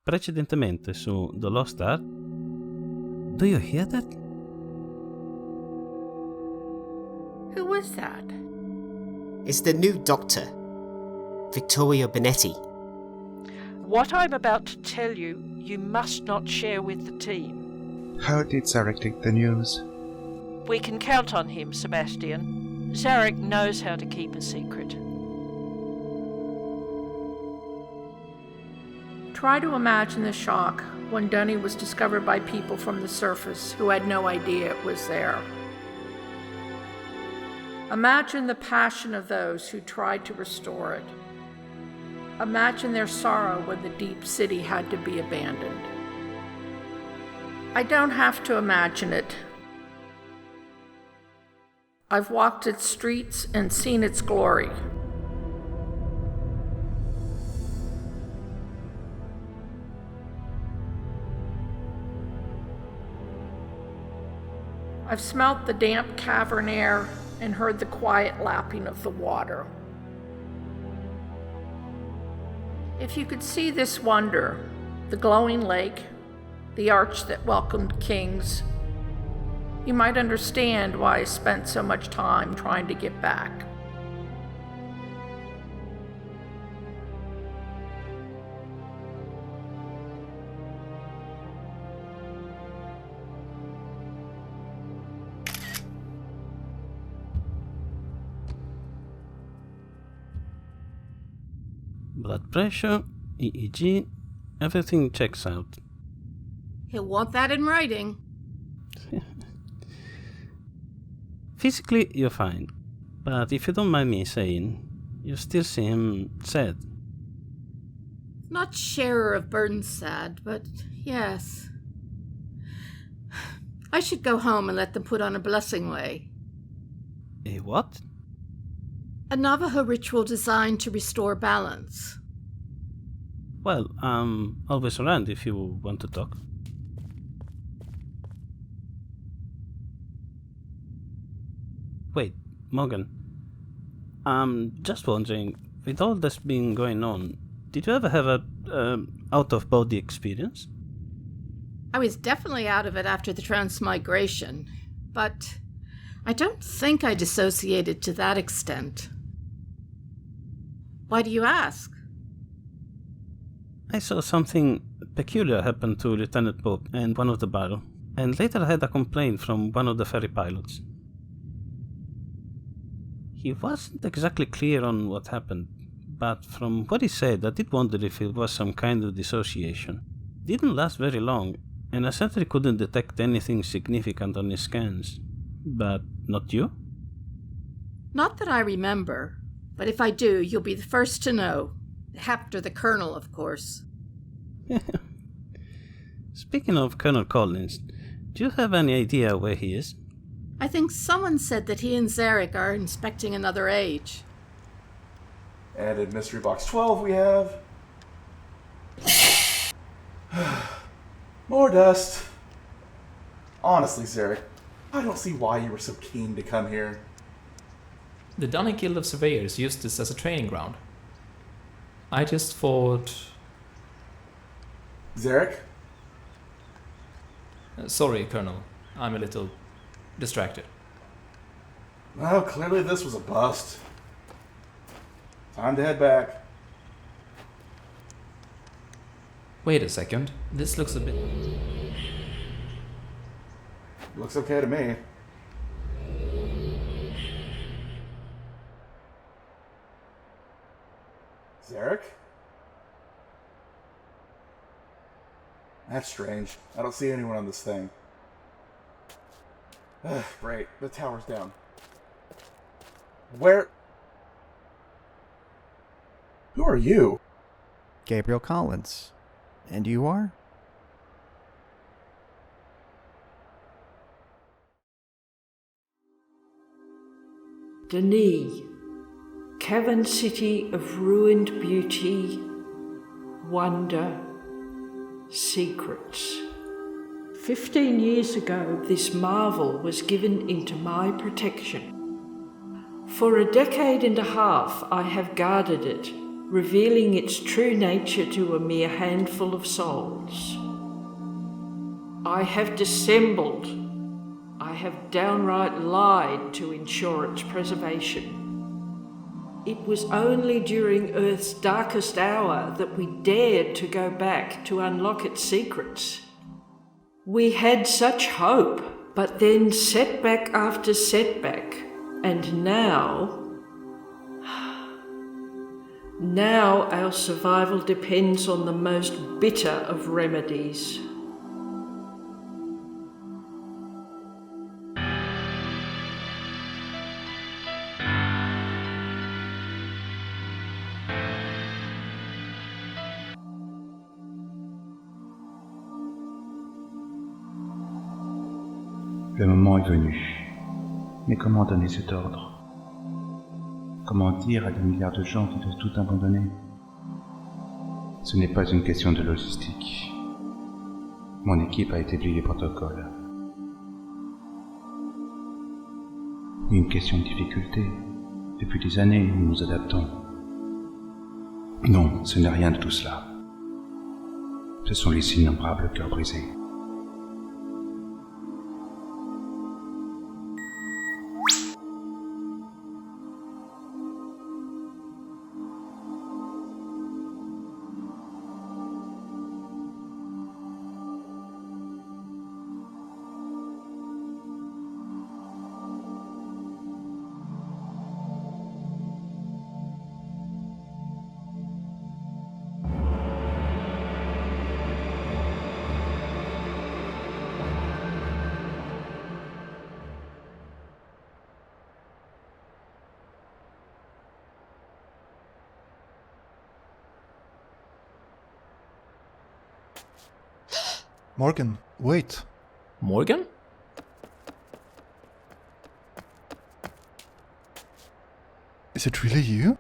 precedentemente su The Lost Art. Do you hear that? Who was that? It's the new doctor, Vittorio Benetti. What I'm about to tell you, you must not share with the team. How did Zarek take the news? We can count on him, Sebastian. Zarek knows how to keep a secret. Try to imagine the shock when Dunny was discovered by people from the surface who had no idea it was there. Imagine the passion of those who tried to restore it. Imagine their sorrow when the deep city had to be abandoned. I don't have to imagine it. I've walked its streets and seen its glory. I've smelt the damp cavern air and heard the quiet lapping of the water. If you could see this wonder, the glowing lake, the arch that welcomed kings, you might understand why I spent so much time trying to get back. Blood pressure, EEG, everything checks out. He'll want that in writing. Physically, you're fine. But if you don't mind me saying, you still seem sad. Not sharer of burdens sad, but yes. I should go home and let them put on a blessing way. A what? A Navajo ritual designed to restore balance. Well, I'm always around if you want to talk. Wait, Morgan. I'm just wondering, with all this being going on, did you ever have a out-of-body experience? I was definitely out of it after the transmigration, but I don't think I dissociated to that extent. Why do you ask? I saw something peculiar happen to Lieutenant Pope and one of the barrel, and later I had a complaint from one of the ferry pilots. He wasn't exactly clear on what happened, but from what he said I did wonder if it was some kind of dissociation. It didn't last very long, and I certainly couldn't detect anything significant on his scans. But not you? Not that I remember, but if I do, you'll be the first to know. After the Colonel, of course. Speaking of Colonel Collins, do you have any idea where he is? I think someone said that he and Zarek are inspecting another age. And in Mystery Box 12 we have... more dust. Honestly, Zarek, I don't see why you were so keen to come here. The Dunning Guild of Surveyors used this as a training ground. I just thought... Zarek? Sorry, Colonel. I'm a little distracted. Well, clearly this was a bust. Time to head back. Wait a second. This looks a bit... Looks okay to me. Zarek? That's strange. I don't see anyone on this thing. Great. The tower's down. Where? Who are you? Gabriel Collins. And you are? Denis, cavern city of ruined beauty, wonder, secrets. 15 years ago, this marvel was given into my protection. For a decade and a half, I have guarded it, revealing its true nature to a mere handful of souls. I have dissembled. I have downright lied to ensure its preservation. It was only during Earth's darkest hour that we dared to go back to unlock its secrets. We had such hope, but then setback after setback, and now our survival depends on the most bitter of remedies. Le moment est venu. Mais comment donner cet ordre? Comment dire à des milliards de gens qui doivent tout abandonner? Ce n'est pas une question de logistique. Mon équipe a établi les protocoles. Une question de difficulté. Depuis des années, nous nous adaptons. Non, ce n'est rien de tout cela. Ce sont les innombrables cœurs brisés. Morgan, wait. Morgan? Is it really you?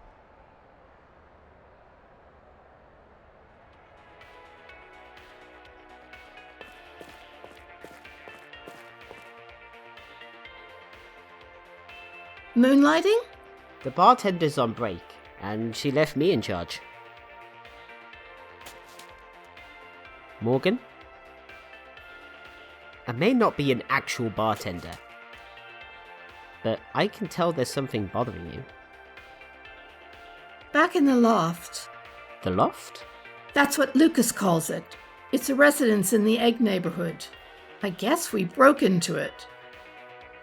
Moonlighting? The bartender's on break, and she left me in charge. Morgan? I may not be an actual bartender, but I can tell there's something bothering you. Back in the loft. The loft? That's what Lucas calls it. It's a residence in the Egg neighborhood. I guess we broke into it.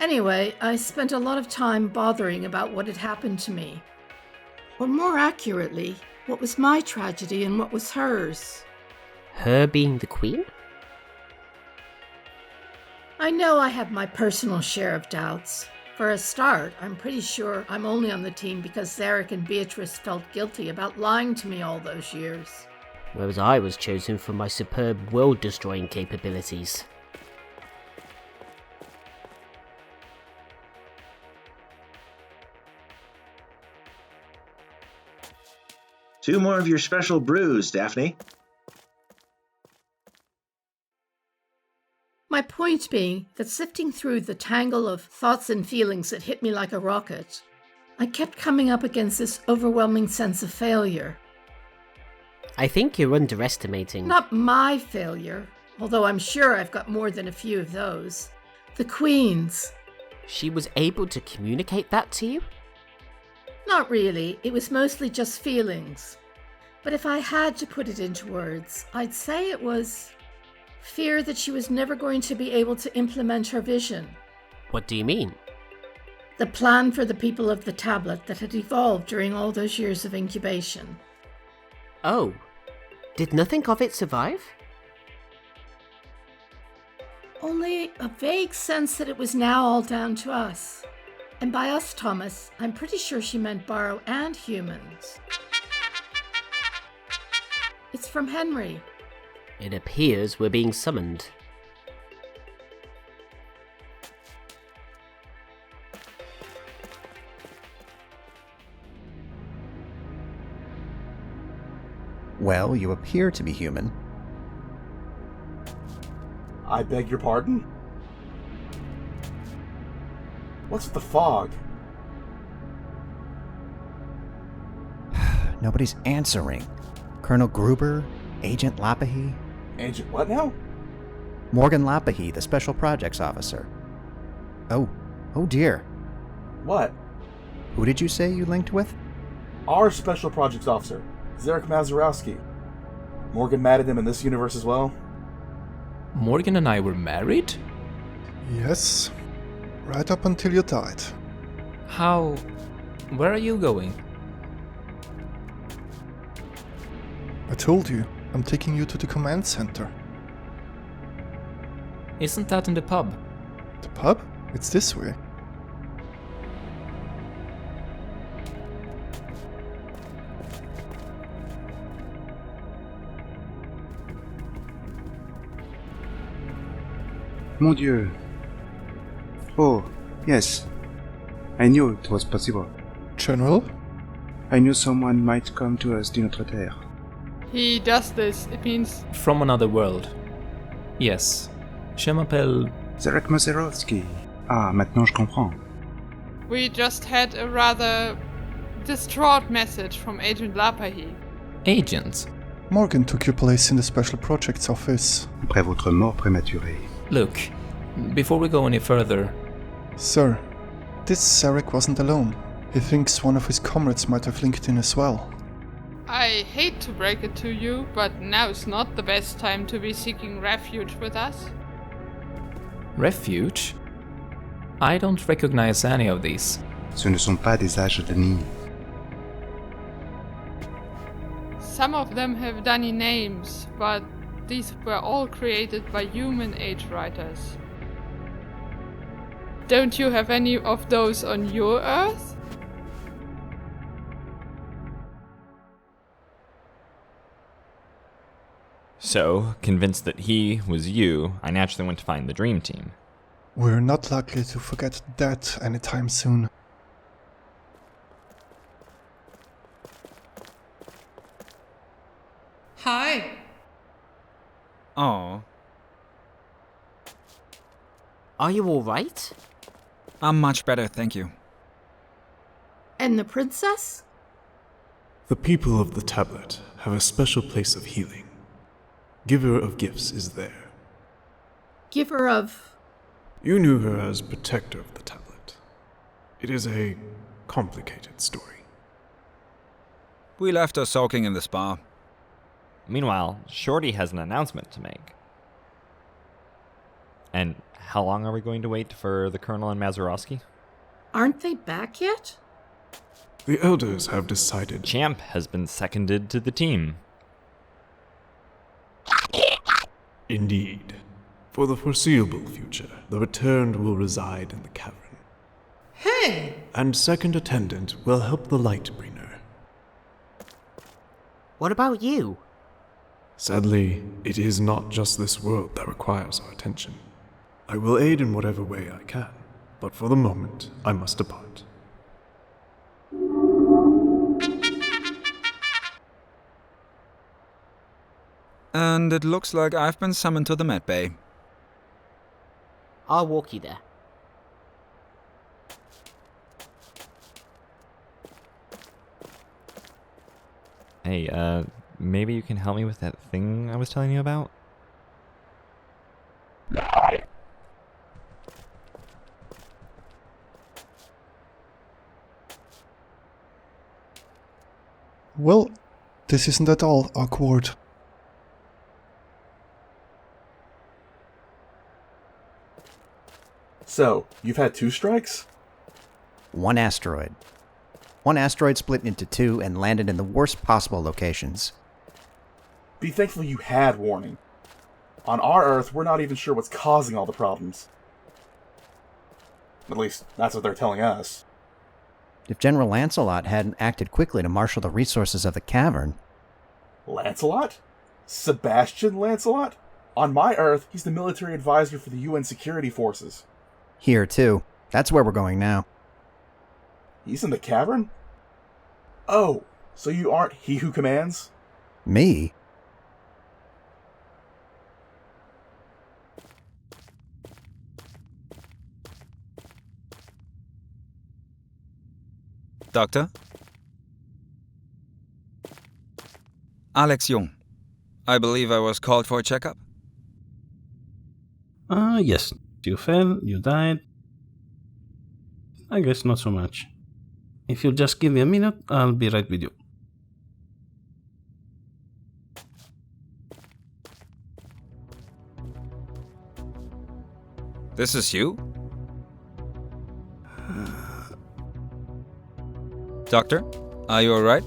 Anyway, I spent a lot of time bothering about what had happened to me. Or more accurately, what was my tragedy and what was hers. Her being the queen? I know I have my personal share of doubts. For a start, I'm pretty sure I'm only on the team because Zarek and Beatrice felt guilty about lying to me all those years. Whereas I was chosen for my superb world-destroying capabilities. Two more of your special brews, Daphne. My point being that sifting through the tangle of thoughts and feelings that hit me like a rocket, I kept coming up against this overwhelming sense of failure. I think you're underestimating... Not my failure, although I'm sure I've got more than a few of those. The Queen's. She was able to communicate that to you? Not really, it was mostly just feelings. But if I had to put it into words, I'd say it was... fear that she was never going to be able to implement her vision. What do you mean? The plan for the people of the tablet that had evolved during all those years of incubation. Oh, did nothing of it survive? Only a vague sense that it was now all down to us. And by us, Thomas, I'm pretty sure she meant Barrow and humans. It's from Henry. It appears we're being summoned. Well, you appear to be human. I beg your pardon? What's with the fog? Nobody's answering. Colonel Gruber? Agent Lapahe? Agent what now? Morgan Lapahe, the Special Projects Officer. Oh dear. What? Who did you say you linked with? Our Special Projects Officer, Zarek Mazurowski. Morgan mad at him in this universe as well? Morgan and I were married? Yes. Right up until you died. How... Where are you going? I told you, I'm taking you to the command center. Isn't that in the pub? The pub? It's this way. Mon Dieu. Oh, yes. I knew it was possible. General? I knew someone might come to us de notre terre. He does this, it means... From another world. Yes. Je m'appelle... Zarek Mazurowski. Ah, maintenant je comprends. We just had a rather distraught message from Agent Lapahe. Agent? Morgan took your place in the Special Projects Office. Après votre mort prématurée. Look, before we go any further... Sir, this Zarek wasn't alone. He thinks one of his comrades might have linked in as well. I hate to break it to you, but now's not the best time to be seeking refuge with us. Refuge? I don't recognize any of these. Ce ne sont pas des âges de nid. Some of them have Dani names, but these were all created by human age writers. Don't you have any of those on your Earth? So, convinced that he was you, I naturally went to find the Dream Team. We're not likely to forget that anytime soon. Hi. Oh. Are you alright? I'm much better, thank you. And the princess? The people of the tablet have a special place of healing. Giver of Gifts is there. Giver of... You knew her as protector of the tablet. It is a complicated story. We left her sulking in the spa. Meanwhile, Shorty has an announcement to make. And how long are we going to wait for the Colonel and Mazurowski? Aren't they back yet? The elders have decided... Champ has been seconded to the team. Indeed. For the foreseeable future, the returned will reside in the cavern. Hey! And second attendant will help the Lightbringer. What about you? Sadly, it is not just this world that requires our attention. I will aid in whatever way I can, but for the moment, I must depart. And it looks like I've been summoned to the med bay. I'll walk you there. Hey, maybe you can help me with that thing I was telling you about? Well, this isn't at all awkward. So, you've had 2 strikes? One asteroid. One asteroid split into 2 and landed in the worst possible locations. Be thankful you had warning. On our Earth, we're not even sure what's causing all the problems. At least, that's what they're telling us. If General Lancelot hadn't acted quickly to marshal the resources of the cavern... Lancelot? Sebastian Lancelot? On my Earth, he's the military advisor for the UN security forces. Here, too. That's where we're going now. He's in the cavern? Oh, so you aren't he who commands? Me? Doctor? Alex Jung. I believe I was called for a checkup. Yes. You fell, you died. I guess not so much. If you'll just give me a minute, I'll be right with you. This is you? Doctor, are you alright?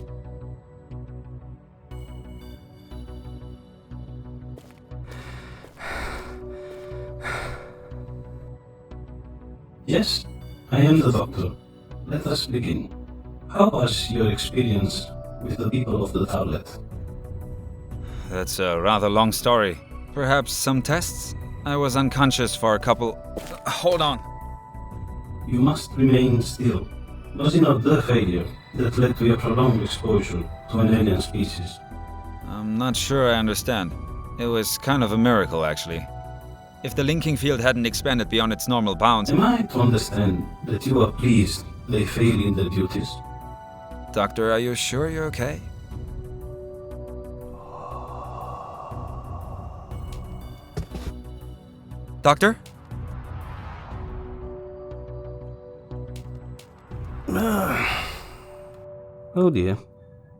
Yes, I am the doctor. Let us begin. How was your experience with the people of the tablet? That's a rather long story. Perhaps some tests? I was unconscious for a couple... Hold on. You must remain still. Was it not the failure that led to your prolonged exposure to an alien species? I'm not sure I understand. It was kind of a miracle, actually. If the linking field hadn't expanded beyond its normal bounds... Am I to understand that you are pleased they fail in their duties? Doctor, are you sure you're okay? Doctor? Oh dear.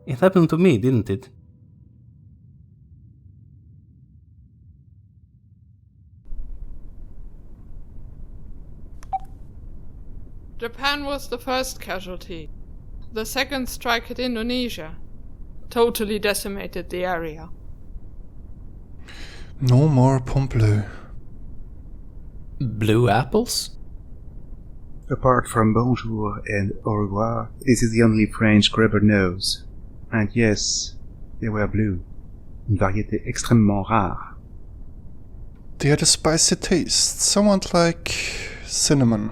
It happened to me, didn't it? Japan was the first casualty. The second strike hit Indonesia. Totally decimated the area. No more Pompleu. Blue apples? Apart from bonjour and au revoir, this is the only French Grubber knows. And yes, they were blue. Une variété extrêmement rare. They had a spicy taste, somewhat like cinnamon.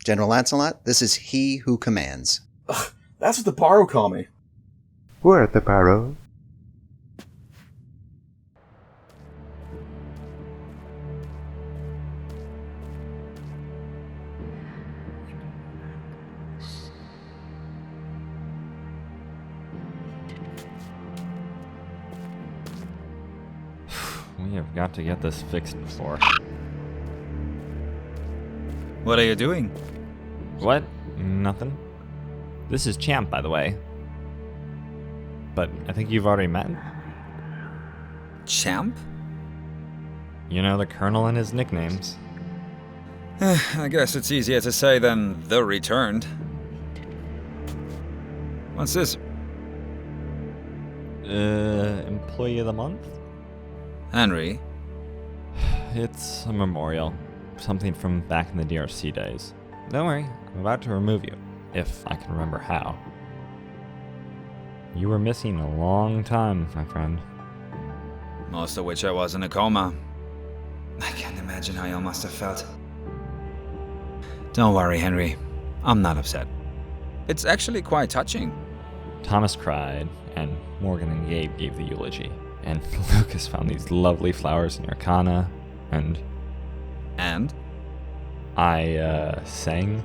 General Lancelot, this is he who commands. Ugh, that's what the Barrow call me. We're at the Barrow. We have got to get this fixed before. What are you doing? What? Nothing. This is Champ, by the way. But I think you've already met him. Champ? You know, the Colonel and his nicknames. I guess it's easier to say than the returned. What's this? Employee of the month? Henry? It's a memorial. Something from back in the DRC days. Don't worry, I'm about to remove you, if I can remember how. You were missing a long time, my friend. Most of which I was in a coma. I can't imagine how you must have felt. Don't worry, Henry. I'm not upset. It's actually quite touching. Thomas cried, and Morgan and Gabe gave the eulogy, and Lucas found these lovely flowers in Arcana, and... And? I, sang.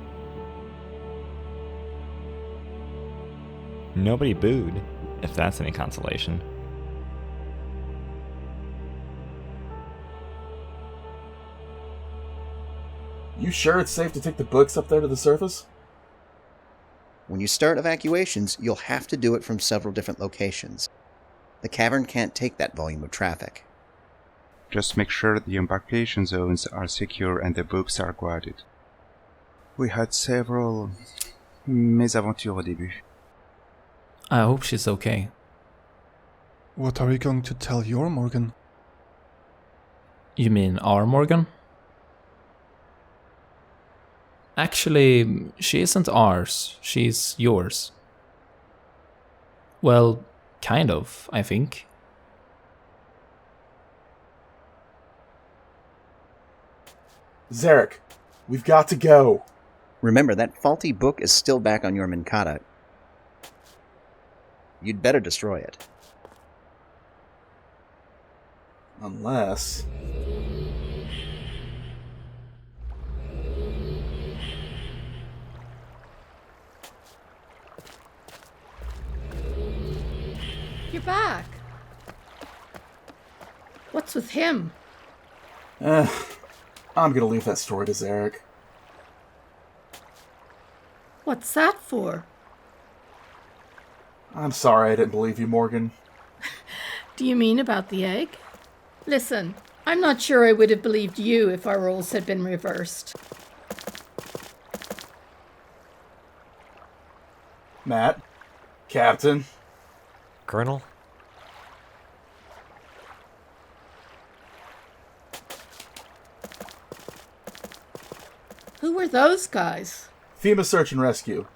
Nobody booed, if that's any consolation. You sure it's safe to take the books up there to the surface? When you start evacuations, you'll have to do it from several different locations. The cavern can't take that volume of traffic. Just make sure the embarkation zones are secure and the books are guarded. We had several mésaventures au début. I hope she's okay. What are you going to tell your Morgan? You mean our Morgan? Actually, she isn't ours. She's yours. Well, kind of, I think. Zarek, we've got to go. Remember, that faulty book is still back on your Minkata. You'd better destroy it. Unless... back. What's with him? I'm gonna leave that story to Zarek. What's that for? I'm sorry I didn't believe you, Morgan. Do you mean about the egg? Listen, I'm not sure I would have believed you if our roles had been reversed. Matt? Captain? Colonel? Who were those guys? FEMA Search and Rescue.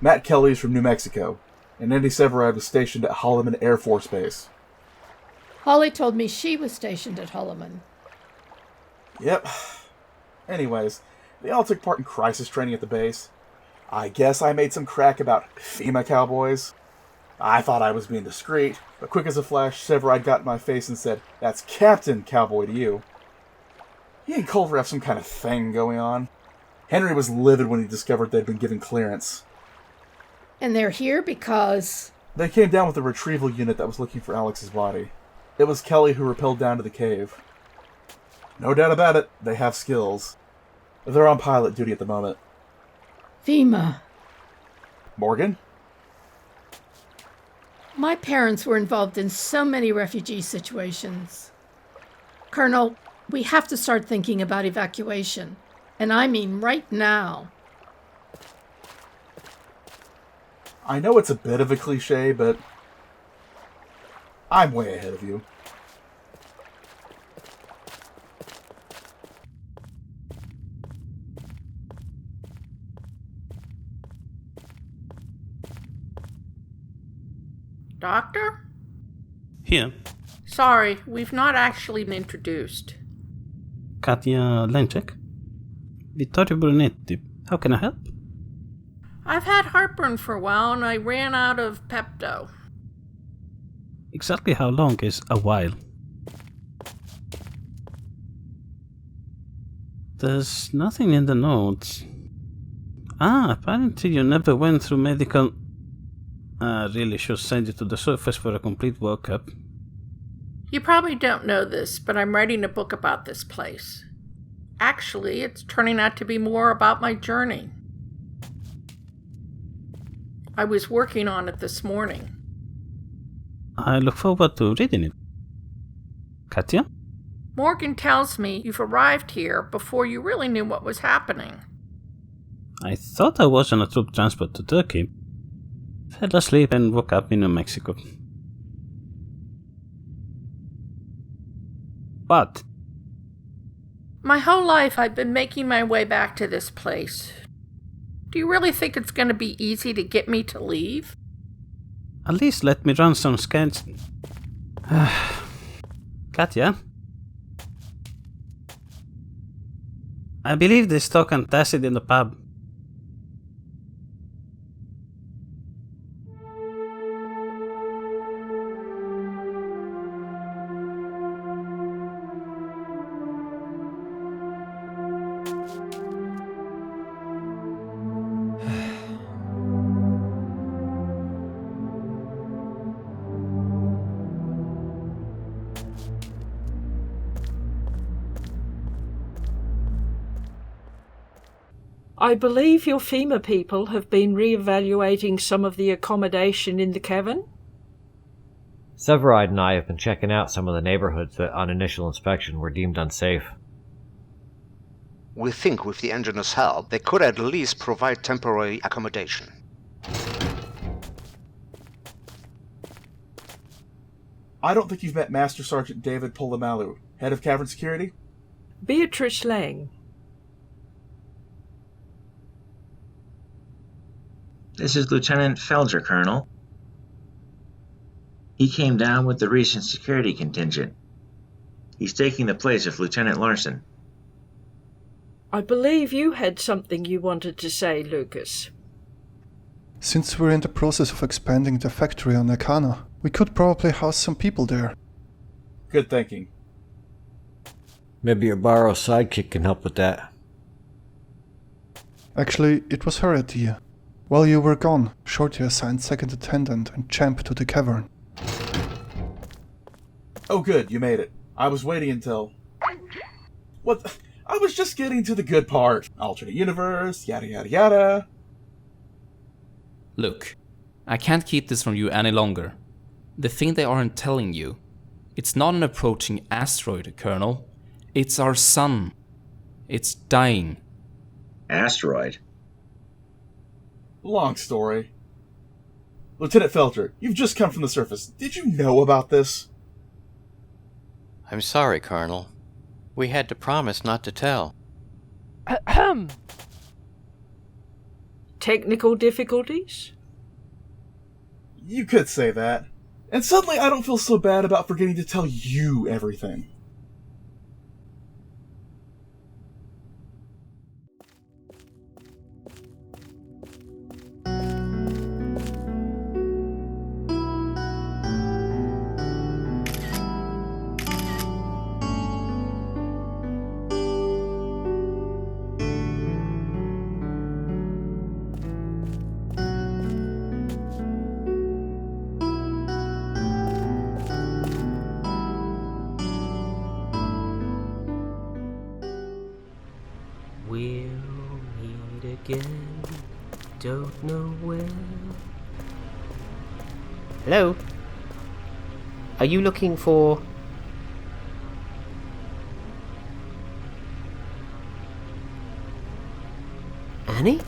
Matt Kelly's from New Mexico, and Andy Severide was stationed at Holloman Air Force Base. Holly told me she was stationed at Holloman. Yep. Anyways, they all took part in crisis training at the base. I guess I made some crack about FEMA cowboys. I thought I was being discreet, but quick as a flash, Severide got in my face and said, "That's Captain Cowboy to you." He and Culver have some kind of thing going on. Henry was livid when he discovered they'd been given clearance. And they're here because... They came down with a retrieval unit that was looking for Alex's body. It was Kelly who rappelled down to the cave. No doubt about it, they have skills. They're on pilot duty at the moment. FEMA. Morgan? My parents were involved in so many refugee situations. Colonel, we have to start thinking about evacuation. And I mean right now. I know it's a bit of a cliche, but I'm way ahead of you. Doctor? Here. Sorry, we've not actually been introduced. Katja Lenček. Vittorio Brunetti. How can I help? I've had heartburn for a while and I ran out of Pepto. Exactly how long is a while? There's nothing in the notes. Apparently you never went through medical... I really should send you to the surface for a complete workup. You probably don't know this, but I'm writing a book about this place. Actually, it's turning out to be more about my journey. I was working on it this morning. I look forward to reading it. Katja? Morgan tells me you've arrived here before you really knew what was happening. I thought I was on a troop transport to Turkey. Fell asleep and woke up in New Mexico. What? My whole life I've been making my way back to this place. Do you really think it's going to be easy to get me to leave? At least let me run some scans. Katja? I believe they stock antacid in the pub. I believe your FEMA people have been re-evaluating some of the accommodation in the cavern? Severide and I have been checking out some of the neighborhoods that on initial inspection were deemed unsafe. We think with the engineers' help, they could at least provide temporary accommodation. I don't think you've met Master Sergeant David Polamalu, head of Cavern Security? Beatrice Lang. This is Lieutenant Felger, Colonel. He came down with the recent security contingent. He's taking the place of Lieutenant Larson. I believe you had something you wanted to say, Lucas. Since we're in the process of expanding the factory on Nakana, we could probably house some people there. Good thinking. Maybe your borrow sidekick can help with that. Actually, it was her idea. While you were gone, Shorty assigned second attendant and champ to the cavern. Oh good, you made it. I was waiting until... What? I was just getting to the good part. Alternate universe, yada yada yada. Look, I can't keep this from you any longer. The thing they aren't telling you, it's not an approaching asteroid, Colonel. It's our sun. It's dying. Asteroid? Long story. Lieutenant Felter, you've just come from the surface. Did you know about this? I'm sorry, Colonel. We had to promise not to tell. Ahem. Technical difficulties? You could say that. And suddenly I don't feel so bad about forgetting to tell you everything. We'll meet again, don't know when. Hello? Are you looking for... Annie?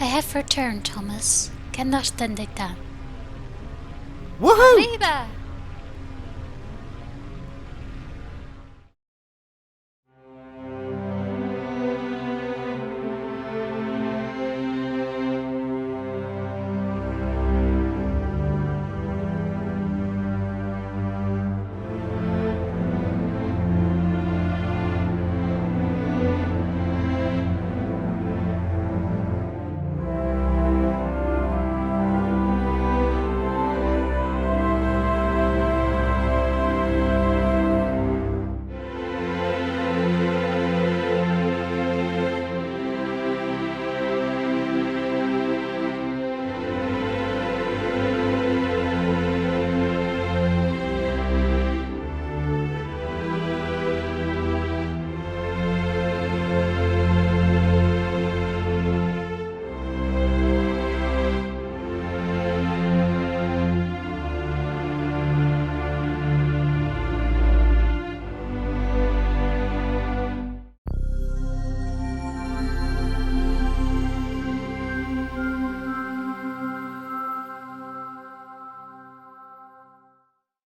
I have returned, Thomas. Cannot stand it down. Woohoo! Arriba!